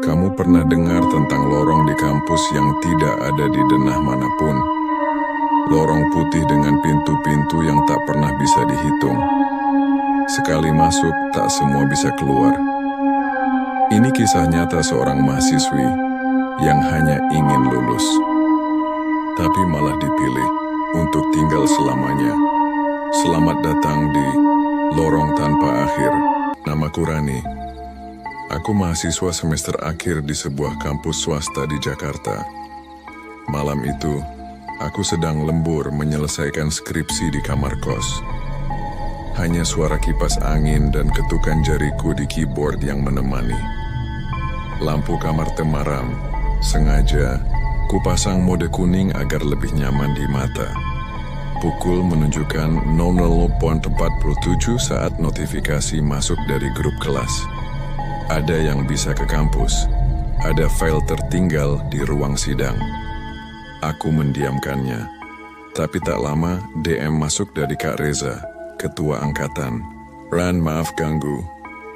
Kamu pernah dengar tentang lorong di kampus yang tidak ada di denah manapun? Lorong putih dengan pintu-pintu yang tak pernah bisa dihitung. Sekali masuk, tak semua bisa keluar. Ini kisah nyata seorang mahasiswi yang hanya ingin lulus, tapi malah dipilih untuk tinggal selamanya. Selamat datang di Lorong Tanpa Akhir. Namaku Rani. Aku mahasiswa semester akhir di sebuah kampus swasta di Jakarta. Malam itu, aku sedang lembur menyelesaikan skripsi di kamar kos. Hanya suara kipas angin dan ketukan jariku di keyboard yang menemani. Lampu kamar temaram, sengaja kupasang mode kuning agar lebih nyaman di mata. Pukul menunjukkan 00.47 saat notifikasi masuk dari grup kelas. Ada yang bisa ke kampus, ada file tertinggal di ruang sidang. Aku mendiamkannya, tapi tak lama DM masuk dari Kak Reza, ketua angkatan. Ran, maaf ganggu,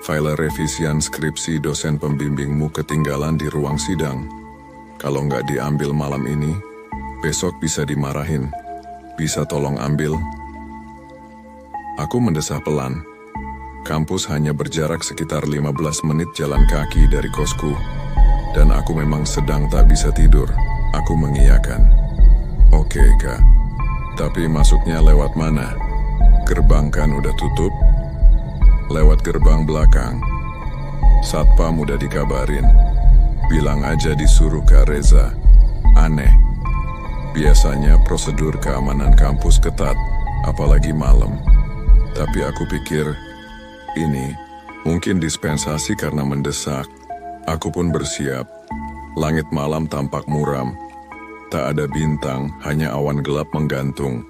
file revisian skripsi dosen pembimbingmu ketinggalan di ruang sidang. Kalau nggak diambil malam ini, besok bisa dimarahin. Bisa tolong ambil? Aku mendesah pelan. Kampus hanya berjarak sekitar 15 menit jalan kaki dari kosku, dan aku memang sedang tak bisa tidur. Aku mengiyakan. Oke, Kak. Tapi masuknya lewat mana? Gerbang kan udah tutup? Lewat gerbang belakang. Satpam udah dikabarin. Bilang aja disuruh Kak Reza. Aneh. Biasanya prosedur keamanan kampus ketat, apalagi malam. Tapi aku pikir, ini mungkin dispensasi karena mendesak. Aku pun bersiap. Langit malam tampak muram. Tak ada bintang, hanya awan gelap menggantung.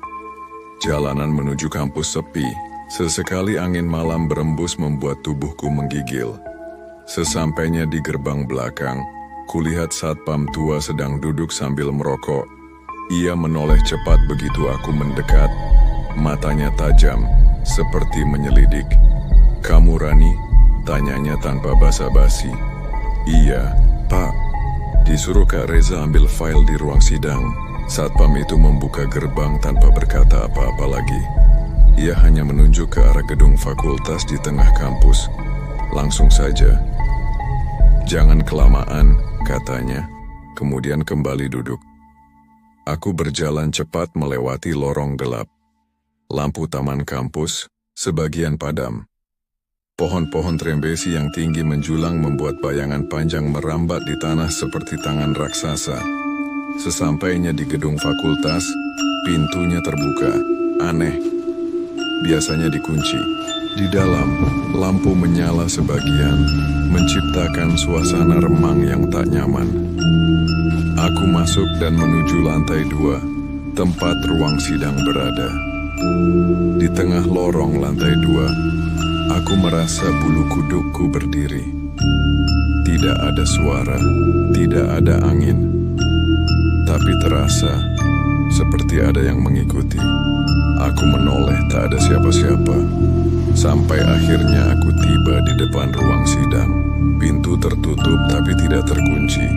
Jalanan menuju kampus sepi. Sesekali angin malam berembus membuat tubuhku menggigil. Sesampainya di gerbang belakang, kulihat satpam tua sedang duduk sambil merokok. Ia menoleh cepat begitu aku mendekat. Matanya tajam, seperti menyelidik. "Kamu Rani?" tanyanya tanpa basa-basi. "Iya, Pak." Disuruh Kak Reza ambil file di ruang sidang. Satpam itu membuka gerbang tanpa berkata apa-apa lagi. Ia hanya menunjuk ke arah gedung fakultas di tengah kampus. Langsung saja. "Jangan kelamaan," katanya. Kemudian kembali duduk. Aku berjalan cepat melewati lorong gelap. Lampu taman kampus, sebagian padam. Pohon-pohon trembesi yang tinggi menjulang membuat bayangan panjang merambat di tanah seperti tangan raksasa. Sesampainya di gedung fakultas, pintunya terbuka. Aneh. Biasanya dikunci. Di dalam, lampu menyala sebagian, menciptakan suasana remang yang tak nyaman. Aku masuk dan menuju lantai 2, tempat ruang sidang berada. Di tengah lorong lantai 2, aku merasa bulu kudukku berdiri. Tidak ada suara, tidak ada angin. Tapi terasa seperti ada yang mengikuti. Aku menoleh, tak ada siapa-siapa. Sampai akhirnya aku tiba di depan ruang sidang. Pintu tertutup tapi tidak terkunci.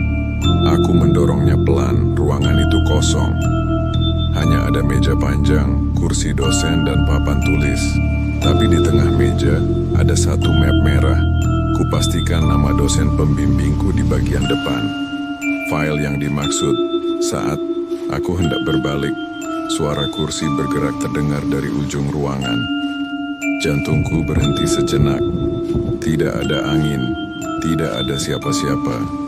Aku mendorongnya pelan, ruangan itu kosong. Hanya ada meja panjang, kursi dosen dan papan tulis. Tapi di tengah meja ada satu map merah. Kupastikan nama dosen pembimbingku di bagian depan. File yang dimaksud. Saat aku hendak berbalik, suara kursi bergerak terdengar dari ujung ruangan. Jantungku berhenti sejenak. Tidak ada angin, tidak ada siapa-siapa.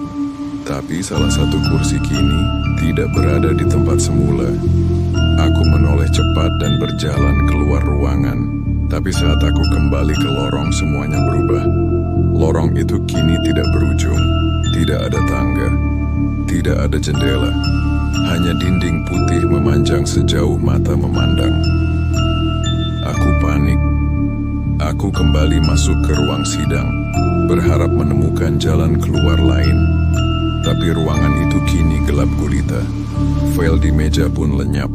Tapi salah satu kursi kini tidak berada di tempat semula. Aku menoleh cepat dan berjalan keluar ruangan. Tapi saat aku kembali ke lorong, semuanya berubah. Lorong itu kini tidak berujung. Tidak ada tangga. Tidak ada jendela. Hanya dinding putih memanjang sejauh mata memandang. Aku panik. Aku kembali masuk ke ruang sidang, berharap menemukan jalan keluar lain. Tapi ruangan itu kini gelap gulita. File di meja pun lenyap.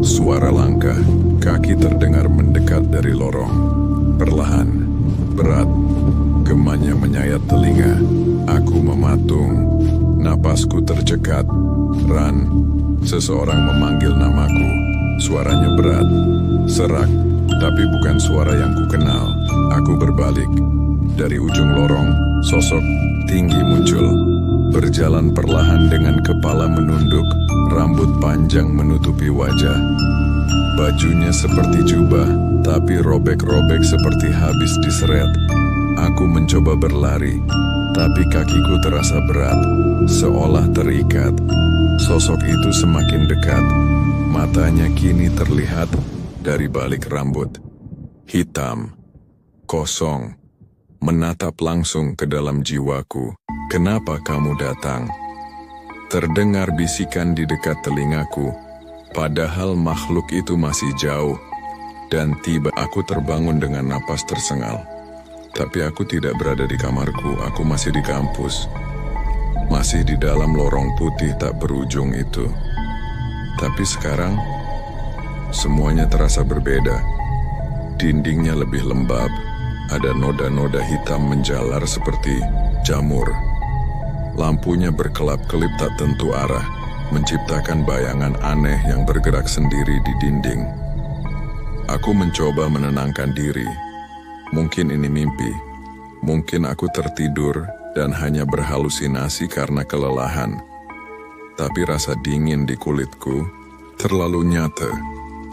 Suara langkah, kaki terdengar mendekat dari lorong. Perlahan, berat, gemanya menyayat telinga. Aku mematung. Napasku tercekat. Ran, seseorang memanggil namaku. Suaranya berat, serak, tapi bukan suara yang kukenal. Aku berbalik. Dari ujung lorong, sosok tinggi muncul. Berjalan perlahan dengan kepala menunduk, rambut panjang menutupi wajah. Bajunya seperti jubah, tapi robek-robek seperti habis diseret. Aku mencoba berlari, tapi kakiku terasa berat, seolah terikat. Sosok itu semakin dekat. Matanya kini terlihat dari balik rambut. Hitam, kosong, menatap langsung ke dalam jiwaku. "Kenapa kamu datang?" Terdengar bisikan di dekat telingaku, padahal makhluk itu masih jauh. Dan tiba aku terbangun dengan napas tersengal. Tapi aku tidak berada di kamarku, aku masih di kampus. Masih di dalam lorong putih tak berujung itu. Tapi sekarang, semuanya terasa berbeda. Dindingnya lebih lembab, ada noda-noda hitam menjalar seperti jamur. Lampunya berkelap-kelip tak tentu arah, menciptakan bayangan aneh yang bergerak sendiri di dinding. Aku mencoba menenangkan diri. Mungkin ini mimpi. Mungkin aku tertidur dan hanya berhalusinasi karena kelelahan. Tapi rasa dingin di kulitku terlalu nyata.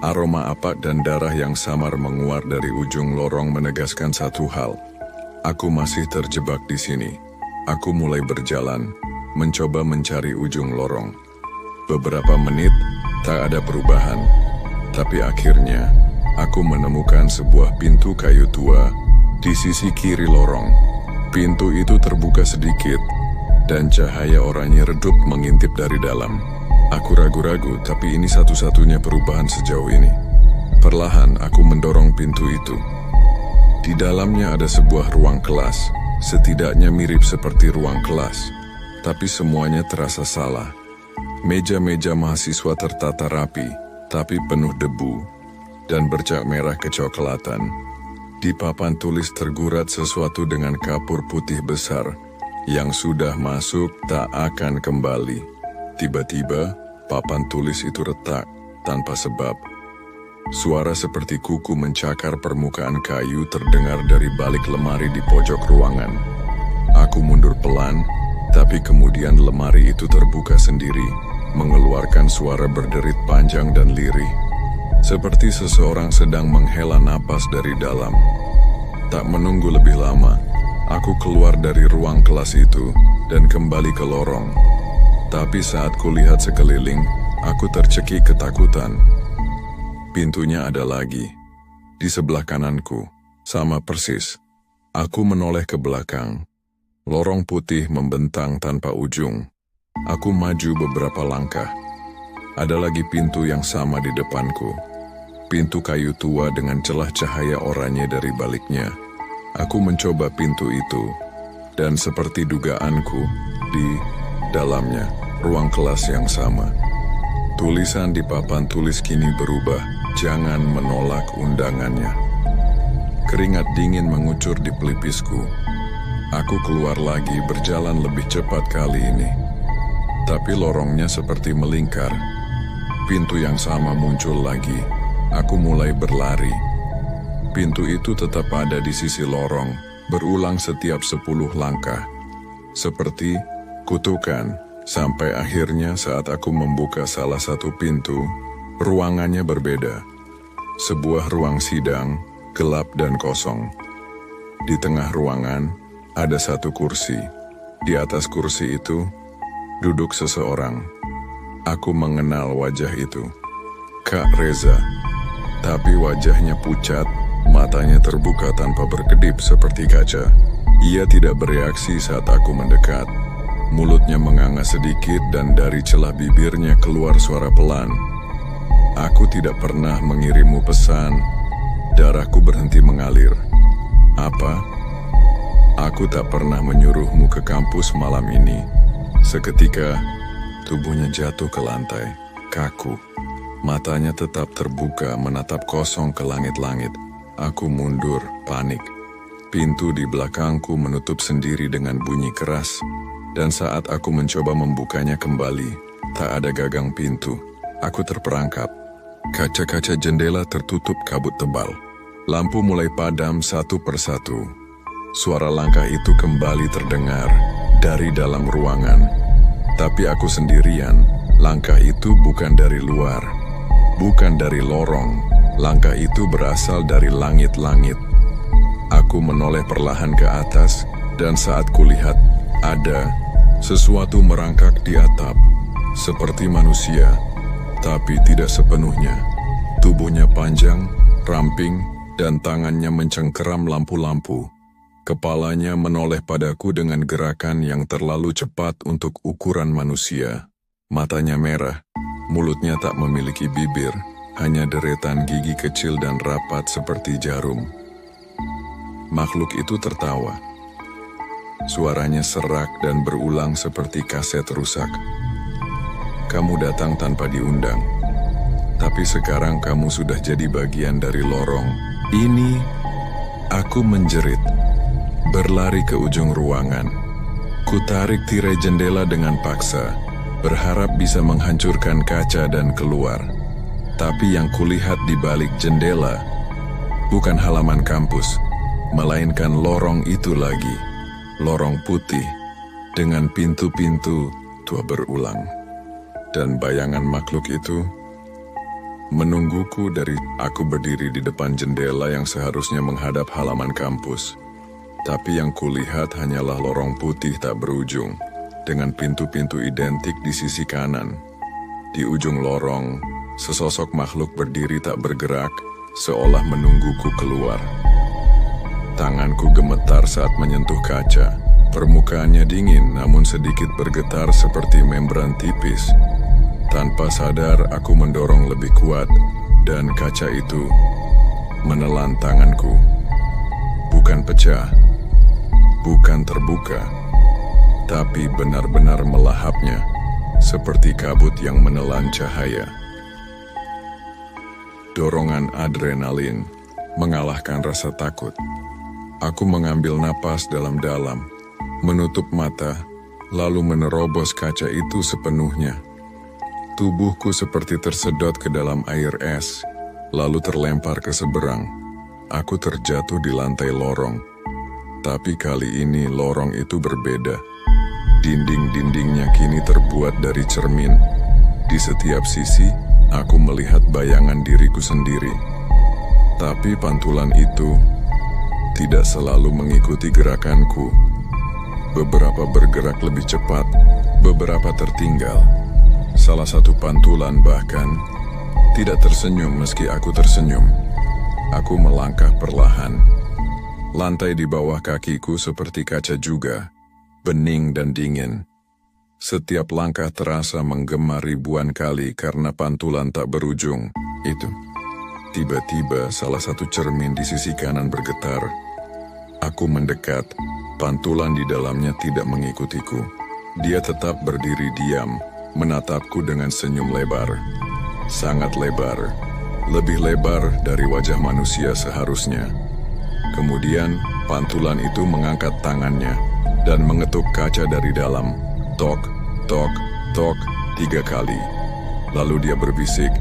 Aroma apak dan darah yang samar menguar dari ujung lorong menegaskan satu hal. Aku masih terjebak di sini. Aku mulai berjalan, mencoba mencari ujung lorong. Beberapa menit, tak ada perubahan. Tapi akhirnya, aku menemukan sebuah pintu kayu tua di sisi kiri lorong. Pintu itu terbuka sedikit, dan cahaya oranye redup mengintip dari dalam. Aku ragu-ragu, tapi ini satu-satunya perubahan sejauh ini. Perlahan, aku mendorong pintu itu. Di dalamnya ada sebuah ruang kelas. Setidaknya mirip seperti ruang kelas, tapi semuanya terasa salah. Meja-meja mahasiswa tertata rapi, tapi penuh debu, dan bercak merah kecoklatan. Di papan tulis tergurat sesuatu dengan kapur putih besar, yang sudah masuk tak akan kembali. Tiba-tiba, papan tulis itu retak, tanpa sebab. Suara seperti kuku mencakar permukaan kayu terdengar dari balik lemari di pojok ruangan. Aku mundur pelan, tapi kemudian lemari itu terbuka sendiri, mengeluarkan suara berderit panjang dan lirih. Seperti seseorang sedang menghela napas dari dalam. Tak menunggu lebih lama, aku keluar dari ruang kelas itu dan kembali ke lorong. Tapi saat kulihat sekeliling, aku tercekik ketakutan. Pintunya ada lagi. Di sebelah kananku, sama persis. Aku menoleh ke belakang. Lorong putih membentang tanpa ujung. Aku maju beberapa langkah. Ada lagi pintu yang sama di depanku. Pintu kayu tua dengan celah cahaya oranye dari baliknya. Aku mencoba pintu itu, dan seperti dugaanku, di dalamnya ruang kelas yang sama. Tulisan di papan tulis kini berubah, jangan menolak undangannya. Keringat dingin mengucur di pelipisku. Aku keluar lagi, berjalan lebih cepat kali ini. Tapi lorongnya seperti melingkar. Pintu yang sama muncul lagi. Aku mulai berlari. Pintu itu tetap ada di sisi lorong, berulang setiap 10 langkah. Seperti kutukan. Sampai akhirnya saat aku membuka salah satu pintu, ruangannya berbeda. Sebuah ruang sidang, gelap dan kosong. Di tengah ruangan, ada satu kursi. Di atas kursi itu, duduk seseorang. Aku mengenal wajah itu. Kak Reza. Tapi wajahnya pucat, matanya terbuka tanpa berkedip seperti kaca. Ia tidak bereaksi saat aku mendekat. Mulutnya menganga sedikit dan dari celah bibirnya keluar suara pelan. Aku tidak pernah mengirimmu pesan. Darahku berhenti mengalir. Apa? Aku tak pernah menyuruhmu ke kampus malam ini. Seketika, tubuhnya jatuh ke lantai, kaku. Matanya tetap terbuka menatap kosong ke langit-langit. Aku mundur, panik. Pintu di belakangku menutup sendiri dengan bunyi keras. Dan saat aku mencoba membukanya kembali, tak ada gagang pintu. Aku terperangkap. Kaca-kaca jendela tertutup kabut tebal. Lampu mulai padam satu persatu. Suara langkah itu kembali terdengar dari dalam ruangan. Tapi aku sendirian. Langkah itu bukan dari luar, bukan dari lorong. Langkah itu berasal dari langit-langit. Aku menoleh perlahan ke atas, dan saat kulihat, ada sesuatu merangkak di atap, seperti manusia, tapi tidak sepenuhnya. Tubuhnya panjang, ramping, dan tangannya mencengkeram lampu-lampu. Kepalanya menoleh padaku dengan gerakan yang terlalu cepat untuk ukuran manusia. Matanya merah, mulutnya tak memiliki bibir, hanya deretan gigi kecil dan rapat seperti jarum. Makhluk itu tertawa. Suaranya serak dan berulang seperti kaset rusak. Kamu datang tanpa diundang, tapi sekarang kamu sudah jadi bagian dari lorong. Ini, aku menjerit, berlari ke ujung ruangan. Kutarik tirai jendela dengan paksa, berharap bisa menghancurkan kaca dan keluar. Tapi yang kulihat di balik jendela, bukan halaman kampus, melainkan lorong itu lagi. Lorong putih, dengan pintu-pintu tua berulang. Dan bayangan makhluk itu menungguku dari aku berdiri di depan jendela yang seharusnya menghadap halaman kampus. Tapi yang kulihat hanyalah lorong putih tak berujung, dengan pintu-pintu identik di sisi kanan. Di ujung lorong, sesosok makhluk berdiri tak bergerak, seolah menungguku keluar. Tanganku gemetar saat menyentuh kaca. Permukaannya dingin namun sedikit bergetar seperti membran tipis. Tanpa sadar aku mendorong lebih kuat dan kaca itu menelan tanganku. Bukan pecah, bukan terbuka, tapi benar-benar melahapnya seperti kabut yang menelan cahaya. Dorongan adrenalin mengalahkan rasa takut. Aku mengambil napas dalam-dalam, menutup mata, lalu menerobos kaca itu sepenuhnya. Tubuhku seperti tersedot ke dalam air es, lalu terlempar ke seberang. Aku terjatuh di lantai lorong. Tapi kali ini lorong itu berbeda. Dinding-dindingnya kini terbuat dari cermin. Di setiap sisi, aku melihat bayangan diriku sendiri. Tapi pantulan itu tidak selalu mengikuti gerakanku. Beberapa bergerak lebih cepat, beberapa tertinggal. Salah satu pantulan bahkan tidak tersenyum meski aku tersenyum. Aku melangkah perlahan. Lantai di bawah kakiku seperti kaca juga, bening dan dingin. Setiap langkah terasa menggema ribuan kali karena pantulan tak berujung. Itu. Tiba-tiba salah satu cermin di sisi kanan bergetar. Aku mendekat, pantulan di dalamnya tidak mengikutiku. Dia tetap berdiri diam, menatapku dengan senyum lebar. Sangat lebar, lebih lebar dari wajah manusia seharusnya. Kemudian, pantulan itu mengangkat tangannya dan mengetuk kaca dari dalam. Tok, tok, tok, 3 kali. Lalu dia berbisik,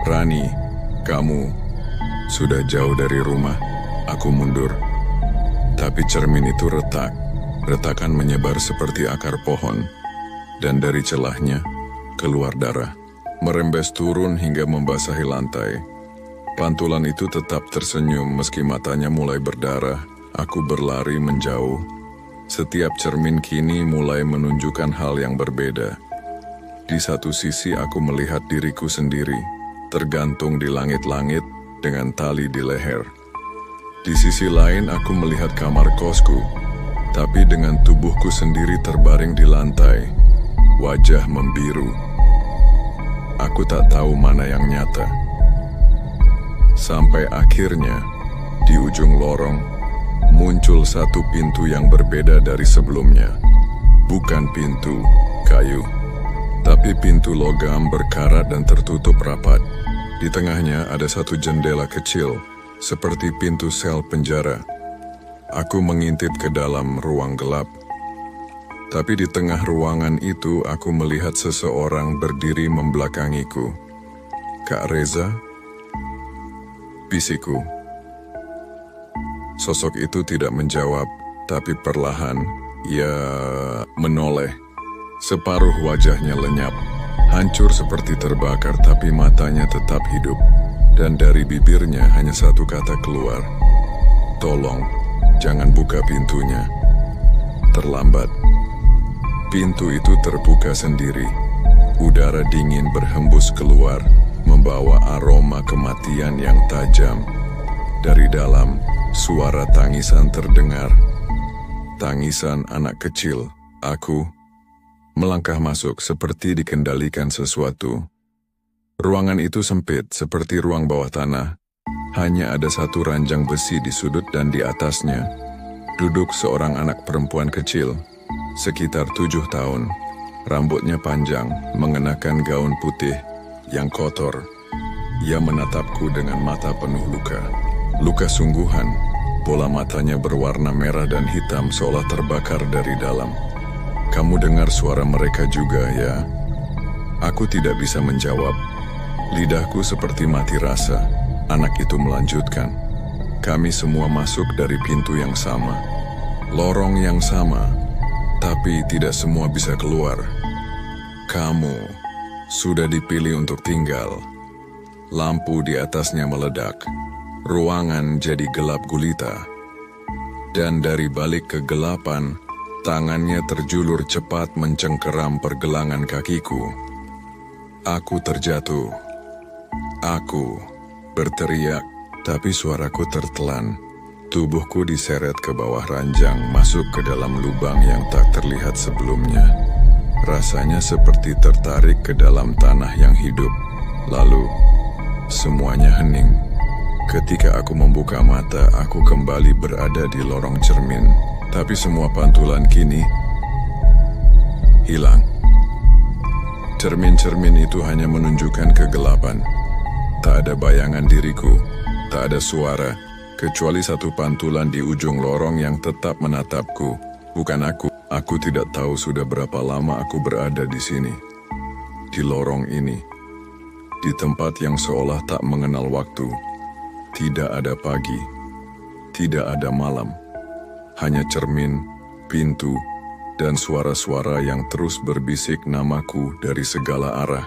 "Rani, kamu sudah jauh dari rumah." Aku mundur. Tapi cermin itu retak. Retakan menyebar seperti akar pohon. Dan dari celahnya, keluar darah. Merembes turun hingga membasahi lantai. Pantulan itu tetap tersenyum meski matanya mulai berdarah. Aku berlari menjauh. Setiap cermin kini mulai menunjukkan hal yang berbeda. Di satu sisi aku melihat diriku sendiri, tergantung di langit-langit dengan tali di leher. Di sisi lain aku melihat kamar kosku, tapi dengan tubuhku sendiri terbaring di lantai, wajah membiru. Aku tak tahu mana yang nyata. Sampai akhirnya, di ujung lorong, muncul satu pintu yang berbeda dari sebelumnya. Bukan pintu kayu, tapi pintu logam berkarat dan tertutup rapat. Di tengahnya ada satu jendela kecil, seperti pintu sel penjara. Aku mengintip ke dalam ruang gelap. Tapi di tengah ruangan itu aku melihat seseorang berdiri membelakangiku. "Kak Reza?" bisikku. Sosok itu tidak menjawab, tapi perlahan ia menoleh. Separuh wajahnya lenyap, hancur seperti terbakar, tapi matanya tetap hidup. Dan dari bibirnya hanya satu kata keluar, "Tolong, jangan buka pintunya." Terlambat. Pintu itu terbuka sendiri. Udara dingin berhembus keluar, membawa aroma kematian yang tajam. Dari dalam, suara tangisan terdengar. Tangisan anak kecil. Aku melangkah masuk seperti dikendalikan sesuatu. Ruangan itu sempit seperti ruang bawah tanah. Hanya ada satu ranjang besi di sudut dan di atasnya duduk seorang anak perempuan kecil, sekitar 7 tahun. Rambutnya panjang, mengenakan gaun putih yang kotor. Ia menatapku dengan mata penuh luka. Luka sungguhan. Bola matanya berwarna merah dan hitam seolah terbakar dari dalam. "Kamu dengar suara mereka juga, ya?" Aku tidak bisa menjawab. Lidahku seperti mati rasa. Anak itu melanjutkan. "Kami semua masuk dari pintu yang sama. Lorong yang sama. Tapi tidak semua bisa keluar. Kamu sudah dipilih untuk tinggal." Lampu di atasnya meledak. Ruangan jadi gelap gulita. Dan dari balik kegelapan, tangannya terjulur cepat mencengkeram pergelangan kakiku. Aku terjatuh. Aku berteriak, tapi suaraku tertelan. Tubuhku diseret ke bawah ranjang, masuk ke dalam lubang yang tak terlihat sebelumnya. Rasanya seperti tertarik ke dalam tanah yang hidup. Lalu, semuanya hening. Ketika aku membuka mata, aku kembali berada di lorong cermin. Tapi semua pantulan kini hilang. Cermin-cermin itu hanya menunjukkan kegelapan. Tak ada bayangan diriku, tak ada suara, kecuali satu pantulan di ujung lorong yang tetap menatapku. Bukan aku. Aku tidak tahu sudah berapa lama aku berada di sini. Di lorong ini. Di tempat yang seolah tak mengenal waktu. Tidak ada pagi. Tidak ada malam. Hanya cermin, pintu, dan suara-suara yang terus berbisik namaku dari segala arah.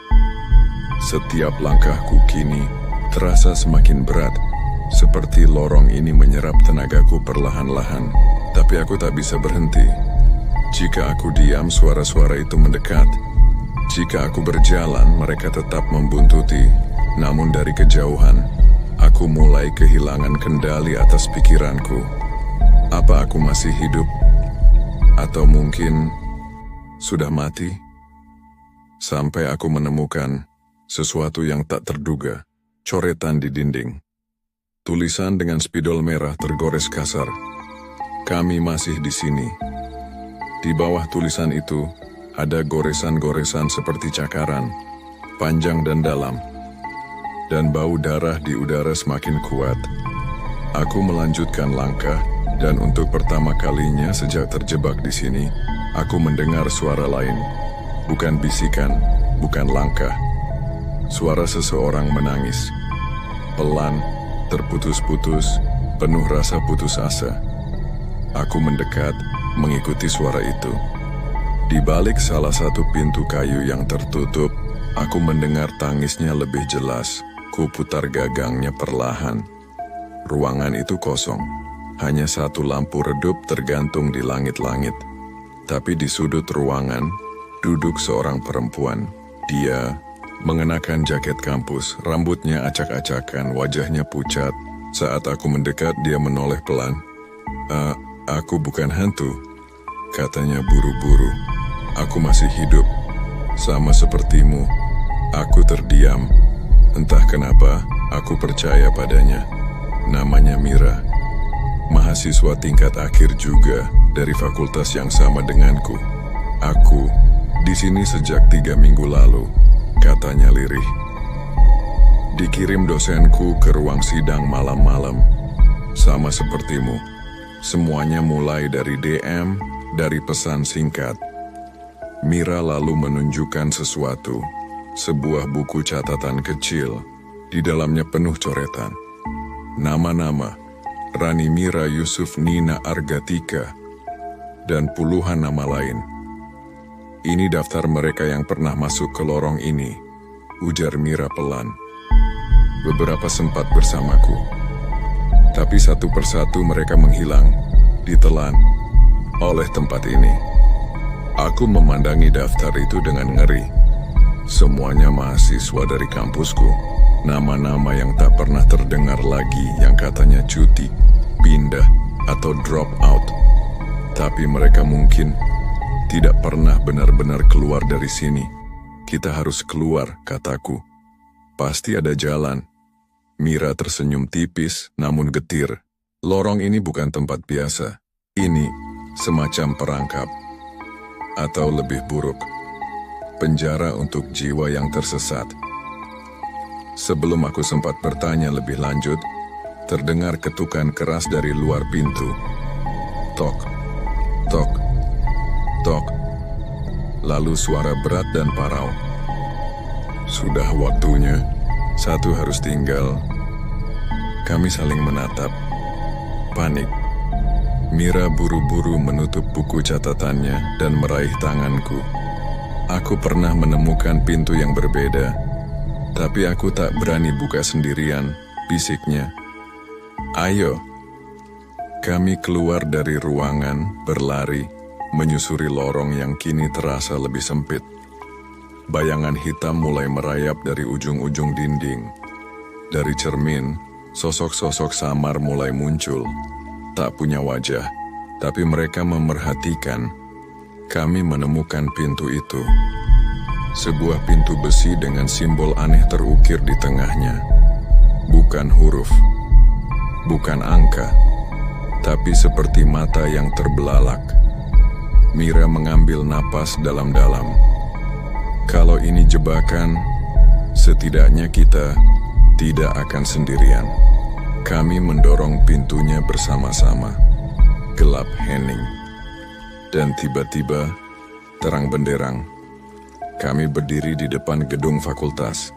Setiap langkahku kini terasa semakin berat. Seperti lorong ini menyerap tenagaku perlahan-lahan. Tapi aku tak bisa berhenti. Jika aku diam, suara-suara itu mendekat. Jika aku berjalan, mereka tetap membuntuti. Namun dari kejauhan, aku mulai kehilangan kendali atas pikiranku. Apa aku masih hidup? Atau mungkin sudah mati? Sampai aku menemukan sesuatu yang tak terduga. Coretan di dinding. Tulisan dengan spidol merah tergores kasar. "Kami masih di sini." Di bawah tulisan itu, ada goresan-goresan seperti cakaran, panjang dan dalam. Dan bau darah di udara semakin kuat. Aku melanjutkan langkah, dan untuk pertama kalinya sejak terjebak di sini, aku mendengar suara lain. Bukan bisikan, bukan langkah. Suara seseorang menangis. Pelan, terputus-putus, penuh rasa putus asa. Aku mendekat, mengikuti suara itu. Di balik salah satu pintu kayu yang tertutup, aku mendengar tangisnya lebih jelas. Ku putar gagangnya perlahan. Ruangan itu kosong. Hanya satu lampu redup tergantung di langit-langit. Tapi di sudut ruangan, duduk seorang perempuan. Dia mengenakan jaket kampus, rambutnya acak-acakan, wajahnya pucat. Saat aku mendekat, dia menoleh pelan. Aku bukan hantu," katanya buru-buru. "Aku masih hidup, sama sepertimu." Aku terdiam. Entah kenapa, aku percaya padanya. Namanya Mira. Mahasiswa tingkat akhir juga, dari fakultas yang sama denganku. "Aku di sini sejak 3 minggu lalu," katanya lirih. "Dikirim dosenku ke ruang sidang malam-malam. Sama sepertimu. Semuanya mulai dari DM, dari pesan singkat. Mira lalu menunjukkan sesuatu, sebuah buku catatan kecil, di dalamnya penuh coretan. Nama-nama, Rani Mira Yusuf Nina Argatika, dan puluhan nama lain. Ini daftar mereka yang pernah masuk ke lorong ini, ujar Mira pelan. Beberapa sempat bersamaku, tapi satu persatu mereka menghilang, ditelan oleh tempat ini. Aku memandangi daftar itu dengan ngeri. Semuanya mahasiswa dari kampusku. Nama-nama yang tak pernah terdengar lagi yang katanya cuti, pindah, atau drop out. Tapi mereka mungkin tidak pernah benar-benar keluar dari sini. Kita harus keluar, kataku. Pasti ada jalan. Mira tersenyum tipis namun getir. Lorong ini bukan tempat biasa. Ini semacam perangkap. Atau lebih buruk, penjara untuk jiwa yang tersesat. Sebelum aku sempat bertanya lebih lanjut, terdengar ketukan keras dari luar pintu. Tok, tok, tok. Lalu suara berat dan parau. Sudah waktunya, satu harus tinggal. Kami saling menatap. Panik. Mira buru-buru menutup buku catatannya dan meraih tanganku. Aku pernah menemukan pintu yang berbeda, tapi aku tak berani buka sendirian, bisiknya. Ayo. Kami keluar dari ruangan, berlari, menyusuri lorong yang kini terasa lebih sempit. Bayangan hitam mulai merayap dari ujung-ujung dinding. Dari cermin, sosok-sosok samar mulai muncul. Tak punya wajah, tapi mereka memerhatikan. Kami menemukan pintu itu. Sebuah pintu besi dengan simbol aneh terukir di tengahnya. Bukan huruf, bukan angka, tapi seperti mata yang terbelalak. Mira mengambil napas dalam-dalam. Kalau ini jebakan, setidaknya kita tidak akan sendirian. Kami mendorong pintunya bersama-sama. Gelap hening. Dan tiba-tiba, terang benderang. Kami berdiri di depan gedung fakultas.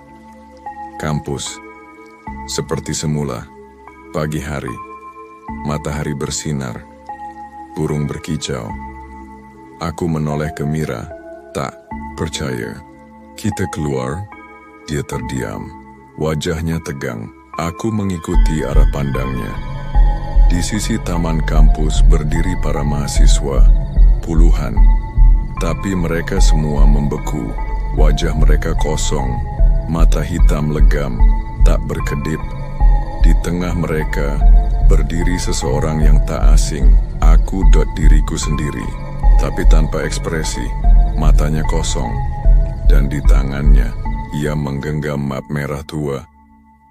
Kampus. Seperti semula. Pagi hari. Matahari bersinar. Burung berkicau. Aku menoleh ke Mira. Tak percaya. Kita keluar. Dia terdiam. Wajahnya tegang. Aku mengikuti arah pandangnya. Di sisi taman kampus berdiri para mahasiswa, puluhan. Tapi mereka semua membeku, wajah mereka kosong, mata hitam legam, tak berkedip. Di tengah mereka, berdiri seseorang yang tak asing, diriku sendiri. Tapi tanpa ekspresi, matanya kosong. Dan di tangannya, ia menggenggam map merah tua,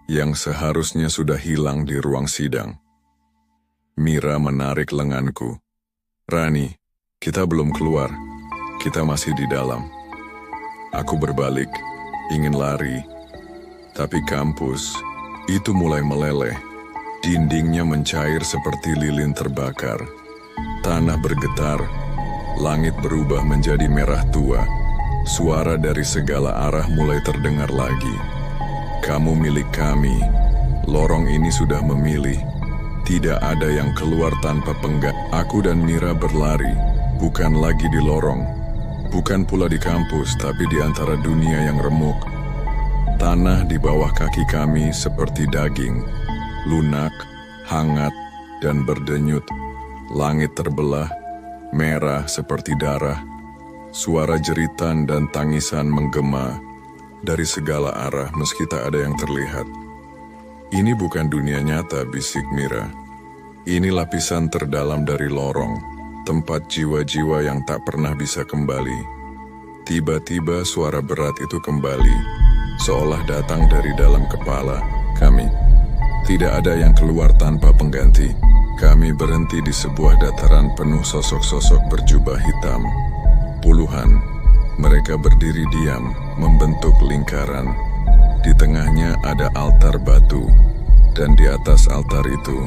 yang seharusnya sudah hilang di ruang sidang. Mira menarik lenganku. Rani, kita belum keluar. Kita masih di dalam. Aku berbalik, ingin lari. Tapi kampus, itu mulai meleleh. Dindingnya mencair seperti lilin terbakar. Tanah bergetar. Langit berubah menjadi merah tua. Suara dari segala arah mulai terdengar lagi. Kamu milik kami. Lorong ini sudah memilih. Tidak ada yang keluar tanpa penggat. Aku dan Mira berlari, bukan lagi di lorong. Bukan pula di kampus, tapi di antara dunia yang remuk. Tanah di bawah kaki kami seperti daging. Lunak, hangat, dan berdenyut. Langit terbelah, merah seperti darah. Suara jeritan dan tangisan menggema dari segala arah meski tak ada yang terlihat. Ini bukan dunia nyata, bisik Mira. Ini lapisan terdalam dari lorong, tempat jiwa-jiwa yang tak pernah bisa kembali. Tiba-tiba suara berat itu kembali, seolah datang dari dalam kepala kami. Tidak ada yang keluar tanpa pengganti. Kami berhenti di sebuah dataran penuh sosok-sosok berjubah hitam. Puluhan. Mereka berdiri diam, membentuk lingkaran. Di tengahnya ada altar batu, dan di atas altar itu,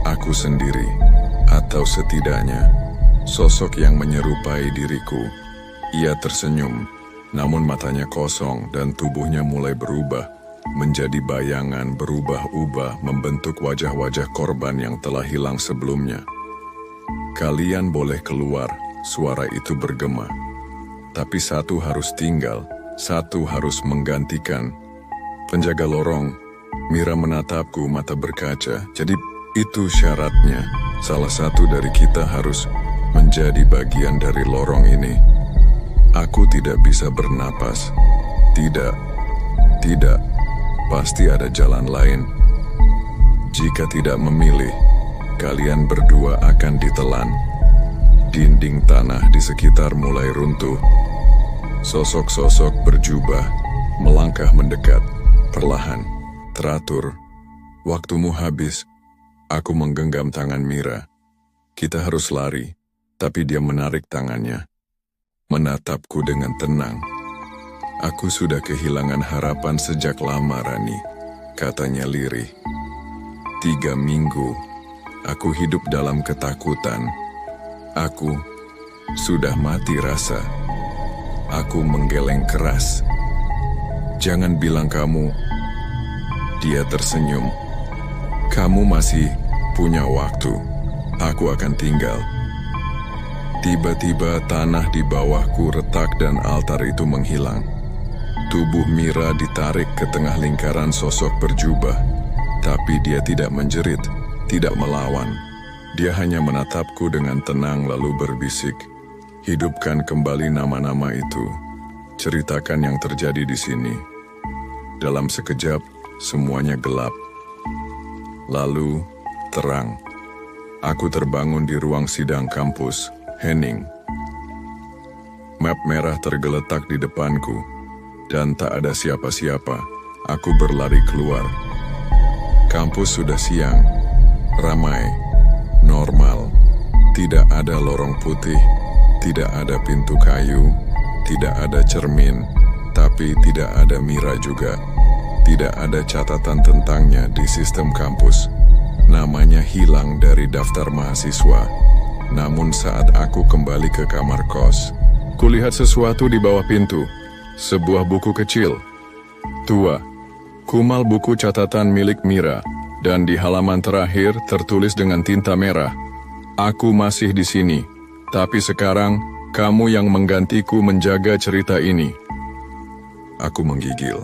aku sendiri, atau setidaknya, sosok yang menyerupai diriku. Ia tersenyum, namun matanya kosong dan tubuhnya mulai berubah, menjadi bayangan berubah-ubah membentuk wajah-wajah korban yang telah hilang sebelumnya. Kalian boleh keluar, suara itu bergema. Tapi satu harus tinggal, satu harus menggantikan. Penjaga lorong, Mira menatapku mata berkaca, jadi itu syaratnya. Salah satu dari kita harus menjadi bagian dari lorong ini. Aku tidak bisa bernapas. Tidak, pasti ada jalan lain. Jika tidak memilih, kalian berdua akan ditelan. Dinding tanah di sekitar mulai runtuh. Sosok-sosok berjubah melangkah mendekat, perlahan, teratur. Waktumu habis. Aku menggenggam tangan Mira. Kita harus lari, tapi dia menarik tangannya, menatapku dengan tenang. Aku sudah kehilangan harapan sejak lama, Rani, katanya lirih. 3 minggu, aku hidup dalam ketakutan. Aku sudah mati rasa. Aku menggeleng keras. Jangan bilang kamu. Dia tersenyum. Kamu masih punya waktu. Aku akan tinggal. Tiba-tiba tanah di bawahku retak dan altar itu menghilang. Tubuh Mira ditarik ke tengah lingkaran sosok berjubah. Tapi dia tidak menjerit, tidak melawan. Dia hanya menatapku dengan tenang lalu berbisik, "Hidupkan kembali nama-nama itu. Ceritakan yang terjadi di sini." Dalam sekejap, semuanya gelap. Lalu, terang. Aku terbangun di ruang sidang kampus, Henning. Map merah tergeletak di depanku, dan tak ada siapa-siapa. Aku berlari keluar. Kampus sudah siang, ramai, normal. Tidak ada lorong putih, tidak ada pintu kayu, tidak ada cermin, tapi tidak ada Mira juga. Tidak ada catatan tentangnya di sistem kampus. Namanya hilang dari daftar mahasiswa. Namun saat aku kembali ke kamar kos, kulihat sesuatu di bawah pintu. Sebuah buku kecil, tua, kumal buku catatan milik Mira, dan di halaman terakhir tertulis dengan tinta merah, "Aku masih di sini, tapi sekarang kamu yang menggantiku menjaga cerita ini." Aku menggigil.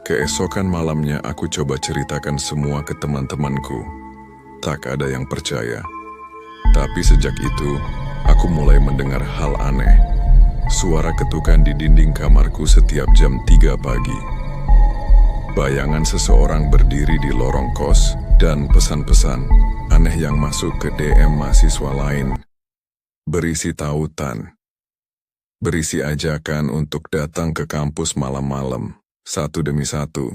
Keesokan malamnya aku coba ceritakan semua ke teman-temanku. Tak ada yang percaya. Tapi sejak itu, aku mulai mendengar hal aneh. Suara ketukan di dinding kamarku setiap jam 3 pagi. Bayangan seseorang berdiri di lorong kos, dan pesan-pesan aneh yang masuk ke DM mahasiswa lain. Berisi tautan. Berisi ajakan untuk datang ke kampus malam-malam, satu demi satu.